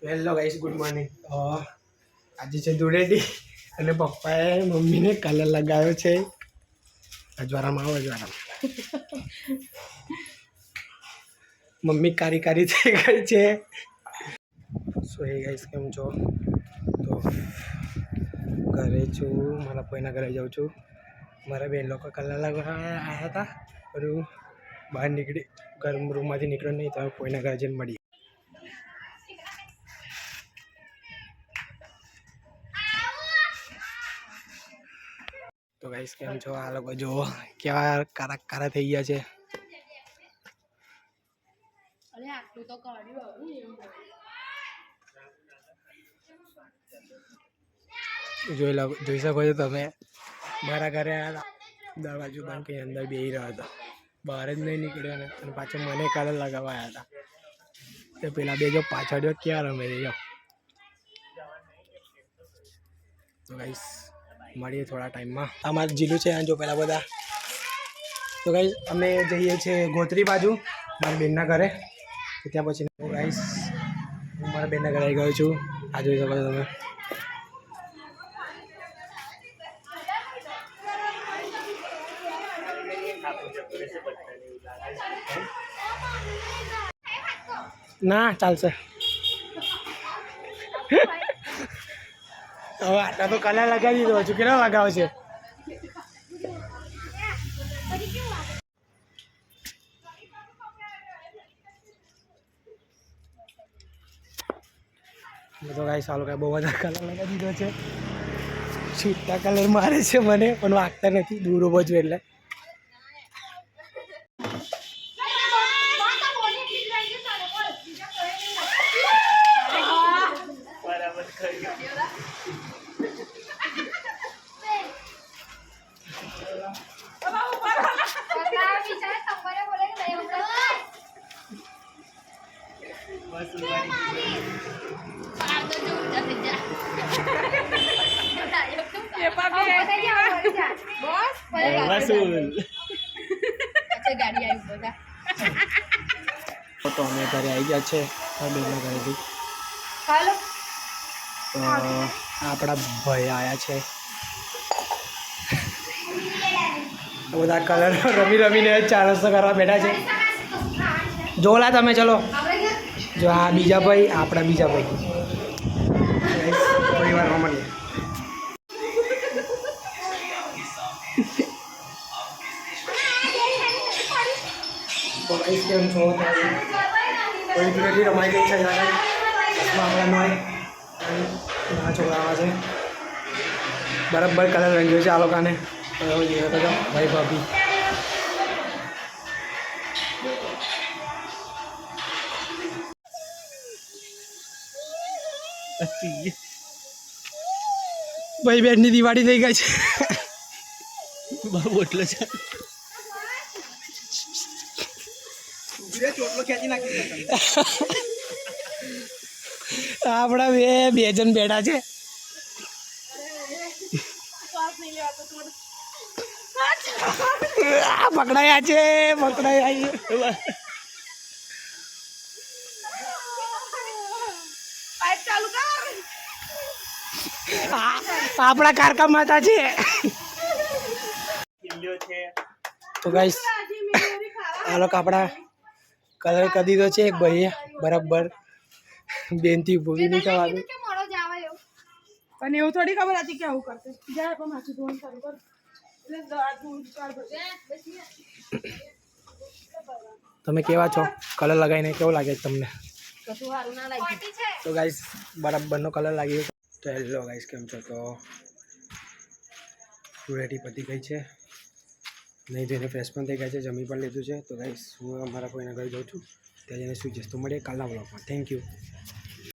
Hello guys, good morning. આજે છે ધૂળેટી અને પપ્પાએ મમ્મીને કલર લગાવ્યો છે. અજવાળામાં આવો અજવાળામાં. મમ્મી કારી કારી થઈ ગઈ છે. સો એ ગાઈસ, કેમ છો? તો ઘરે છું, મારા ભાઈના ઘરે જાઉં છું. મારા બેન લોકો કલર લગાવવા આવ્યા હતા, પણ બહાર નીકળી ગરમ રૂમમાંથી નીકળ્યો નહીં, તો કોઈના ઘરે જઈને મળીએ. તો ગાઈસ, કેમ છો? આ લોકો જો કેવા કારા કારા થઈ ગયા છે. જોઈ શકો છો તમે. મારા ઘરે દરવાજો બંધ કરી અંદર બેસી રહ્યો હતો, બહાર જ નહીં નીકળ્યો ને. અને પાછો મને કલર લગાવવા આવ્યા હતા. તો પેલા બે જો પાછળ જો ક્યાં રમે છે જો. તો ગાઈસ, મળીએ થોડા ટાઈમમાં. અમારું જીલું છે જો પેલા બધા. તો ગાઈસ, અમે જઈએ છીએ ગોત્રી બાજુ મારા બેનના ઘરે. તો ત્યાં પછી ગાઈસ, હું મારા બેનના ઘરે આવી ગયો છું. આ જોઈ શકો છો તમે. ના ચાલશે. હવે આટલા તો કલર લગાવી દીધો. હજુ કેટલો લગાવે છે? તો ગાઈસ, આ લોકો બહુ બધા કલર લગાવી દીધો છે. છૂટા કલર મારે છે મને, પણ વાગતા નથી. દૂર ઉભો છું એટલે. તો અમે ઘરે આવી ગયા છે બેનના ઘરેથી. તો આપણા ભાઈ આવ્યા છે. બધા કલર રમી રમીને 4 રસ્તો કરવા બેઠા છે. જોલા તમે ચલો. જો આ બીજા ભાઈ, આપણા બીજા ભાઈ. થોડી વારમાં મળીએ. કેમ છો? કોઈ નથી રમાઈ ગઈ છે. આપણા નાના છોકરા છે. બરાબર કલર રંગ્યો છે આ લોકોને. ભાઈ ભાભી. ભાઈ બેનની દિવાળી થઈ ગઈ છે. બહુ એટલે છે. આપણા બે જણ બેઠા છે. પકડાયા છે, પકડાયા. આપણા કારકા માતા છે. તો ગાઈસ, આ લોકો આપણા કલર કરી દીધો છે. એક ભાઈ બરાબર બેનથી ભૂલી નહીં થવાનું. પણ એવું થોડી ખબર હતી કે આવું કરશે. જાય પણ માથું ધોવાનું ચાલુ કર. તમે કેવા છો? કલર લગાવીને કેવું લાગે તમને? તો ગાઈસ, બરાબરનો કલર લાગ્યો છે. તો હેલો ગાઈસ, કેમ છો? તો ધૂળેટી પતી ગઈ છે. નહીં જઈને ફ્રેશ પણ થઈ ગયા છે, જમી પણ લીધું છે. તો ગાઈસ, હું અમારા કોઈના ઘરે જાઉં છું. ત્યાં જઈને સુઈ જઈશ. તો મળીએ કાલના બ્લોગમાં. Thank you.